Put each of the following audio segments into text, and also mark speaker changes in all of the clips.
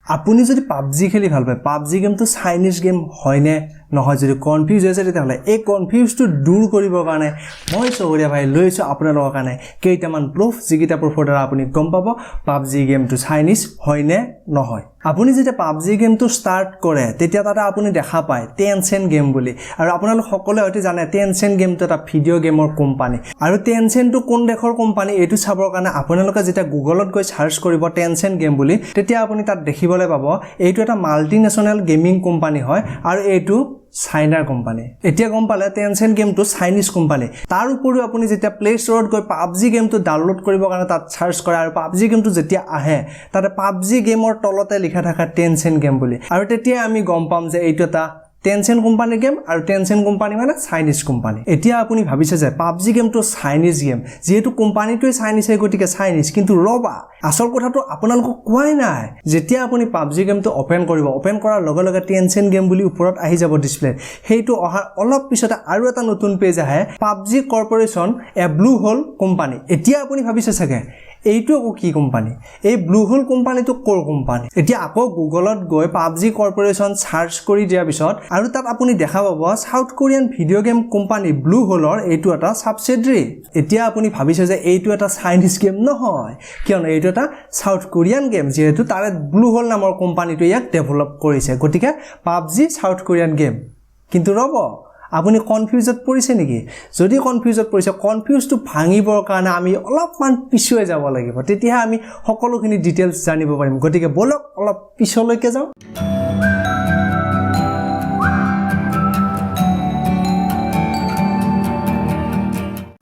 Speaker 1: আপুনি যদি PUBG খেলি ভাল পায় PUBG গেমটো চাইনিজ গেম হয়নে নহয় যদি কনফিউজ হৈছে তেতিয়াহ'লে এই কনফিউজটো দূৰ কৰিবৰ কাৰণে মই চগৰীয়া ভাই লৈছো আপোনালোকৰ কাৰণে কেইটামান প্ৰুফ যিকিটা প্ৰুফৰ দ্বাৰা আপুনি গম পাব PUBG গেমটো চাইনিজ হয়নে নহয় আপুনি যেতিয়া PUBG গেমটো ষ্টাৰ্ট কৰে তেতিয়া তাতে আপুনি দেখা পায় Tencent গেম বুলি আৰু আপোনালোক সকলোৱে হয়তো জানে Tencent গেমটো এটা ভিডিঅ' গেমৰ কোম্পানী আৰু Tencentটো কোন দেশৰ কোম্পানী এইটো চাবৰ কাৰণে আপোনালোকে যেতিয়া গুগলত গৈ সাৰ্চ কৰিব Tencent গেম বুলি তেতিয়া আপুনি তাত দেখিবলৈ পাব এইটো এটা মাল্টিনেশ্যনেল গেমিং কোম্পানী হয় আৰু এইটো চাইনাৰ কোম্পানী এতিয়া গম পালে Tencent গেমটো চাইনিজ কোম্পানী তাৰ উপৰিও আপুনি যেতিয়া প্লে ষ্টৰত গৈ PUBG গেমটো ডাউনলোড কৰিবৰ কাৰণে তাত সাৰ্চ কৰে আৰু PUBG গেমটো যেতিয়া আহে তাতে PUBG গেমৰ তলতে লিখা থাকে Tencent গেম বুলি আৰু তেতিয়া আমি গম পাম যে এইটো এটা Tencent কোম্পানী গেম আৰু Tencent কোম্পানী মানে চাইনিজ কোম্পানী এতিয়া আপুনি ভাবিছে যে PUBG গেমটো চাইনিজ গেম যেহেতু কোম্পানীটোৱে চাইনিজ হয় গতিকে চাইনিজ কিন্তু ৰবা আসল কথাটো আপোনালোকক কোৱাই নাই যেতিয়া আপুনি PUBG গেমটো ওপেন কৰিব ওপেন কৰাৰ লগে লগে Tencent গেম বুলি ওপৰত আহি যাব ডিসপ্লে হেইটো অহাৰ অলপ পিছতে আৰু এটা নতুন পেজ আহে PUBG কৰ্পোৰেচন এ ব্লু হোল কোম্পানী এতিয়া আপুনি ভাবিছে চাগে এইটো কি কোম্পানী এই ব্লু হোল কোম্পানীটো কোৰ কোম্পানী এতিয়া আকৌ গুগলত গৈ PUBG কৰ্পোৰেচন সাৰ্চ কৰি দিয়াৰ পিছত আৰু তাত আপুনি দেখা পাব south Korean video' game company blue হোলৰ এইটো এটা সাবসিডাৰী এতিয়া আপুনি ভাবিছে যে এইটো এটা চাইনিজ গেম নহয় কিয়নো এইটো এটা সাউথ কোৰিয়ান গেম যেহেতু তাৰে ব্লু হোল নামৰ কোম্পানীটো ইয়াক ডেভেলপ কৰিছে গতিকে PUBG সাউথ কোৰিয়ান গেম কিন্তু ৰব আপুনি কনফিউজড পৰিছে নেকি যদি কনফিউজড পৰিছে কনফিউজটো ভাঙিবৰ কাৰণে আমি অলপমান পিছুৱাই যাব লাগিব তেতিয়া আমি সকলোখিনি ডিটেইলছ জানিব পাৰিম গতিকে বলক অলপ পিছলৈকে যাও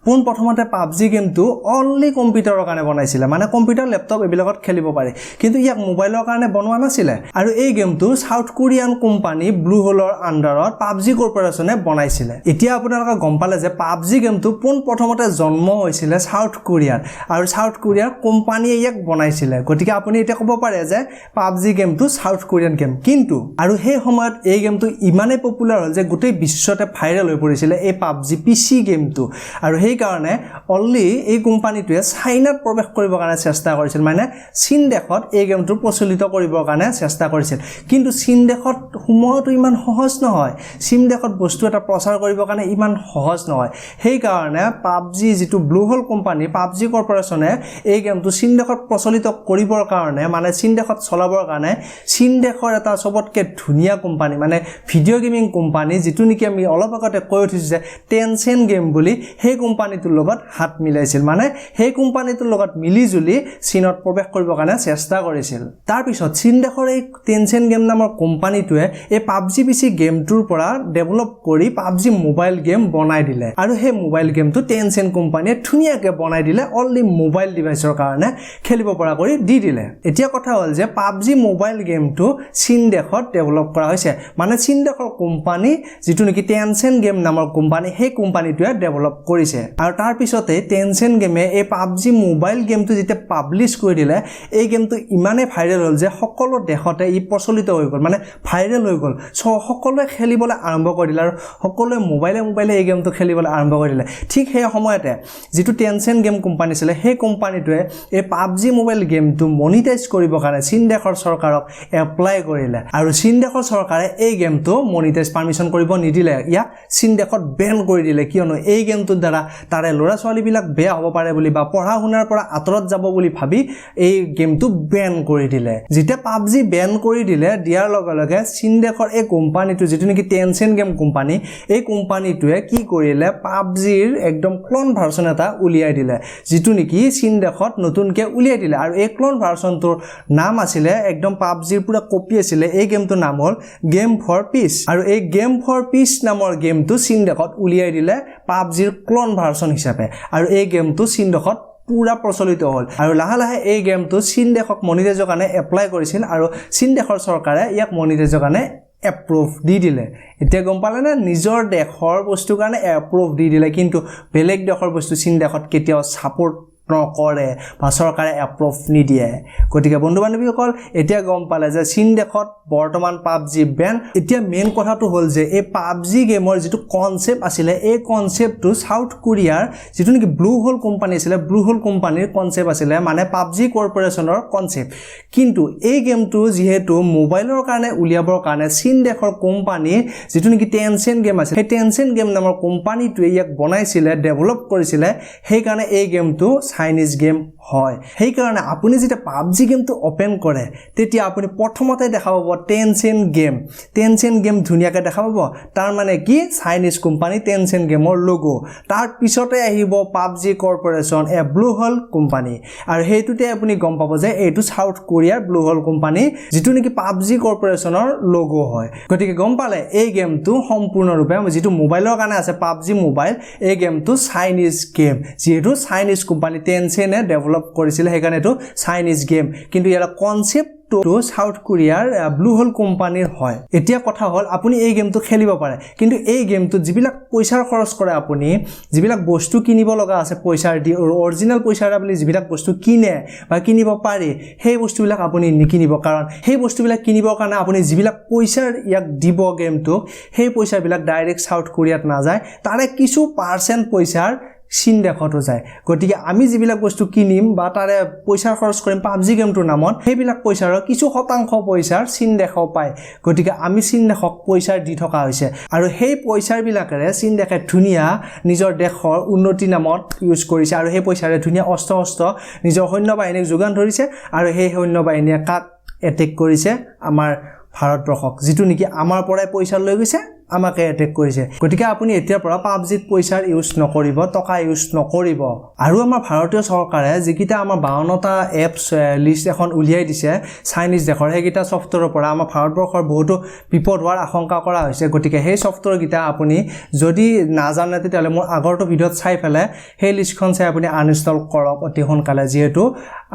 Speaker 1: পোন প্ৰথমতে PUBG গেমটো অনলি কম্পিউটাৰৰ কাৰণে বনাইছিল মানে কম্পিউটাৰ ল্যাপটপ এবিলাকত খেলিব পাৰে কিন্তু ইয়াক মোবাইলৰ কাৰণে বনোৱা নাছিল আৰু এই গেমটো সাউথ কোৰিয়ান কোম্পানী ব্লু হোলৰ আন্ডাৰত PUBG কৰ্পোৰেচনে বনাইছিল এতিয়া আপোনালোকে গম পালে যে PUBG গেমটো পোন প্ৰথমতে জন্ম হৈছিল সাউথ কোৰিয়াৰ আৰু সাউথ কোৰিয়াৰ কোম্পানীয়ে ইয়াক বনাইছিল গতিকে আপুনি এটা ক'ব পাৰে যে PUBG গেমটো সাউথ কোৰিয়ান গেম কিন্তু আৰু সেই সময়ত এই গেমটো ইমানে পপুলাৰ হ'ল যে গোটেই বিশ্বতে ভাইৰেল হৈ পৰিছিল এই PUBG PC গেমটো আৰু সেই কাৰণে অনলি এই কোম্পানীটোৱে চাইনাত প্ৰৱেশ কৰিবৰ কাৰণে চেষ্টা কৰিছিল মানে চীন দেশত এই গেমটো প্ৰচলিত কৰিবৰ কাৰণে চেষ্টা কৰিছিল কিন্তু চীন দেশত সোমোৱাটো ইমান সহজ নহয় চীন দেশত বস্তু এটা প্ৰচাৰ কৰিবৰ কাৰণে ইমান সহজ নহয় সেই কাৰণে PUBG যেটো ব্লু হোল কোম্পানী PUBG কৰ্পোৰেচনে এই গেমটো চীন দেশত প্ৰচলিত কৰিবৰ কাৰণে মানে চীন দেশত চলাবৰ কাৰণে চীন দেশৰ এটা সবতকে ধুনিয়া কোম্পানী মানে ভিডিঅ' গেমিং কোম্পানী যেটো নেকি আমি অলপ আগতে কৈ উঠিছো যে Tencent গেম বুলি সেই কোম্পানীটোৰ লগত হাত মিলাইছিল মানে সেই কোম্পানীটোৰ লগত মিলিজুলি চীনত প্ৰৱেশ কৰিবৰ কাৰণে চেষ্টা কৰিছিল তাৰ পিছত চীন দেশৰ এই Tencent গেম নামৰ কোম্পানীটোৱে এই PUBG PC গেমটোৰ পৰা ডেভেলপ কৰি PUBG মোবাইল গেম বনাই দিলে আৰু সেই মোবাইল গেমটো Tencent কোম্পানীয়ে ধুনিয়াকৈ বনাই দিলে অনলি মোবাইল ডিভাইচৰ কাৰণে খেলিব পৰা কৰি দি দিলে এতিয়া কথা হ'ল যে PUBG মোবাইল গেমটো চীন দেশত ডেভেলপ কৰা হৈছে মানে চীন দেশৰ কোম্পানী যেটো নেকি Tencent গেম নামৰ কোম্পানী সেই কোম্পানীটোৱে ডেভেলপ কৰিছে আৰু তাৰ পিছতে Tencent গেমে এই PUBG মোবাইল গেমটো যেতিয়া পাবলিশ কৰি দিলে এই গেমটো ইমানে ভাইৰেল হ'ল যে সকলো দেশতে ই প্ৰচলিত হৈ গ'ল মানে ভাইৰেল হৈ গ'ল সো সকলোৱে খেলিবলৈ আৰম্ভ কৰিলে আৰু সকলোৱে মোবাইলে এই গেমটো খেলিবলৈ আৰম্ভ কৰিলে ঠিক সেই সময়তে যেটো Tencent গেম কোম্পানী ছিল সেই কোম্পানীটোৱে এই PUBG মোবাইল গেমটো মনিটাইজ কৰিবৰ কাৰণে চীন দেশৰ চৰকাৰক এপ্লাই কৰিলে আৰু চীন দেশৰ চৰকাৰে এই গেমটো মনিটাইজ পাৰমিশন কৰিব নিদিলে ইয়াক চীন দেশত বেন কৰি দিলে কিয়নো এই গেমটোৰ দ্বাৰা তাৰে ল'ৰা ছোৱালী বিলাক বেয়া হ'ব পাৰে বুলি বা পঢ়া শুনাৰ পৰা আতৰত যাব বুলি ভাবি এই গেমটো বেন কৰি দিলে যেতিয়া PUBG বেন কৰি দিলে দিয়াৰ লগে লগে চীন দেশৰ এই কোম্পানীটো যেটো নেকি Tencent গেম কোম্পানী এই কোম্পানীটোৱে কি কৰিলে PUBGৰ একদম ক্লোন ভাৰ্সন এটা উলিয়াই দিলে যেটো নেকি চীন দেশত নতুনকৈ উলিয়াই দিলে আৰু এই ক্লোন ভাৰ্সনটোৰ নাম আছিল একদম PUBGৰ পুৰা কপি আছিল এই গেমটোৰ নাম হ'ল গেম ফৰ পিস আৰু এই গেম ফৰ পিস নামৰ গেমটো চীন দেশত উলিয়াই দিলে PUBGৰ ক্লোন ভাৰ্সন হিচাপে আৰু এই গেমটো চীন দেশত পুৰা প্ৰচলিত হ'ল আৰু লাহে লাহে এই গেমটো চীন দেশক মনিটাইজৰ কাৰণে এপ্লাই কৰিছিল আৰু চীন দেশৰ চৰকাৰে ইয়াক মনিটাইজৰ কাৰণে এপ্ৰুভ দি দিলে এতিয়া গম পালে না নিজৰ দেশৰ বস্তু কাৰণে এপ্ৰুভ দি দিলে কিন্তু বেলেগ দেশৰ বস্তু চীন দেশত কেতিয়াও সাপোৰ্ট নকৰে বা চৰকাৰে এপ্ৰুভ নিদিয়ে গতিকে বন্ধু বান্ধৱীসকল এতিয়া গম পালে যে চীন দেশত বৰ্তমান পাবজি বেন এতিয়া মেইন কথাটো হ'ল যে এই পাবজি গেমৰ যেটো কনসেপ্ট আছিল এই কনসেপ্টটো সাউথ কোৰিয়াৰ যেটো নেকি ব্লু হোল কোম্পানী আছিল ব্লু হোল কোম্পানীৰ কনসেপ্ট আছিল মানে পাবজি কৰ্পোৰেচনৰ কনসেপ্ট কিন্তু এই গেমটো যেহেতু মোবাইলৰ কাৰণে উলিয়াবৰ কাৰণে চীন দেশৰ কোম্পানী যেটো নেকি টেনচেন্ট গেম আছে সেই টেনচেন্ট গেম নামৰ কোম্পানীটোৱে ইয়াক বনাইছিল ডেভেলপ কৰিছিল সেই কাৰণে এই গেমটো চাইনিজ গেম হয় সেই কাৰণে আপুনি যেটা পাবজি গেমটো ওপেন কৰে তেতিয়া আপুনি প্ৰথমতে দেখা পাব টেনচেন্ট গেম ধুনিয়াকৈ দেখা পাব তাৰ মানে কি চাইনিজ কোম্পানী টেনচেন্ট গেমৰ লোগো তাৰ পিছতে আহিব পাবজি কৰ্পোৰেচন এ ব্লু হোল কোম্পানী আৰু হেতুতে আপুনি গম পাব যে এইটো সাউথ কোৰিয়াৰ ব্লু হোল কোম্পানী যেটো নেকি পাবজি কৰ্পোৰেচনৰ লোগো হয় গতিকে গম পালে এই গেমটো সম্পূৰ্ণৰূপে যেটো মোবাইলৰ কাৰণে আছে পাবজি মোবাইল এই গেমটো চাইনিজ গেম যেটো চাইনিজ কোম্পানী টেনচেন্টে ডেভেলপ কৰিছিল সেইকাৰণে এটো চাইনিজ গেম কিন্তু ইয়াৰ কনসেপ্ট তো সাউথ কোৰিয়াৰ ব্লু হোল কোম্পানীৰ হয় এতিয়া কথা হল আপুনি এই গেমটো খেলিব পাৰে কিন্তু এই গেমটো যিবিলাক পইচাৰ খৰচ কৰে আপুনি যিবিলাক বস্তু কিনিব লগা আছে পইচাৰ দি অৰিজিনাল পইচাৰ আপুনি যিবিলাক বস্তু কিনে বা কিনিব পাৰে সেই বস্তুবিলাক আপুনি নিকিনিব কাৰণ সেই বস্তুবিলাক কিনিবৰ কাৰণে আপুনি যিবিলাক পইচাৰ ইয়াক দিব গেমটো সেই পইচাবিলাক ডাইৰেক্ট সাউথ কোৰিয়াত নাযায় তাৰে কিছু পাৰ্সেন্ট পইচাৰ চীন দেশতো যায় গতিকে আমি যিবিলাক বস্তু কিনিম বা তাৰে পইচা খৰচ কৰিম পাবজি গেমটোৰ নামত সেইবিলাক পইচাৰ কিছু শতাংশ পইচাৰ চীন দেশও পায় গতিকে আমি চীন দেশক পইচা দি থকা হৈছে আৰু সেই পইচাৰ বিলাকেৰে চীন দেশে ধুনিয়া নিজৰ দেশৰ উন্নতি নামত ইউজ কৰিছে আৰু সেই পইচাৰে ধুনিয়া অস্ত্ৰ নিজৰ সৈন্য বাহিনীক যোগান ধৰিছে আৰু সেই সৈন্য বাহিনীয়ে কাক এটেক কৰিছে আমাৰ ভাৰতবৰ্ষক যেটো নেকি আমাৰ পৰাই পইচা লৈ গৈছে আমাকে এটেক কৰিছে গতিকে আপুনি এতিয়াৰ পৰা পাবজিত পইচাৰ ইউজ নকৰিব টকা ইউজ নকৰিব আৰু আমাৰ ভাৰতীয় চৰকাৰে যিকিটা আমাৰ 52টা এপছ লিষ্ট এখন উলিয়াই দিছে চাইনিজ দেশৰ সেইকিটা সফটৱেৰৰ পৰা আমাৰ ভাৰতবৰ্ষৰ বহুতো বিপদ হোৱাৰ আশংকা কৰা হৈছে গতিকে সেই সফটৱেৰ কিটা আপুনি যদি নাজানে তেতিয়ালে মোৰ আগৰটো ভিডিঅত চাই ফেলে সেই লিষ্টখন চাই আপুনি আনইনষ্টল কৰক অতি সোনকালে যেহেতু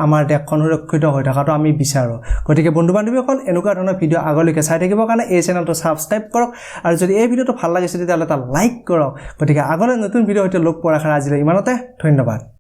Speaker 1: আমাৰ দেশখন সুৰক্ষিত হৈ থকাটো আমি বিচাৰো গতিকে বন্ধু বান্ধৱীসকল এনেকুৱা ধৰণৰ ভিডিঅ আগলৈকে চাই থাকিবৰ কাৰণে এই চেনেলটো সাবস্ক্ৰাইব কৰক আৰু যদি এই ভিডিঅটো ভাল লাগিছে তেতিয়ালে এটা লাইক কৰক গতিকে আগলৈ নতুন ভিডিঅ হতে লগ পোৱাৰ আশা আজিলৈ ইমানতে ধন্যবাদ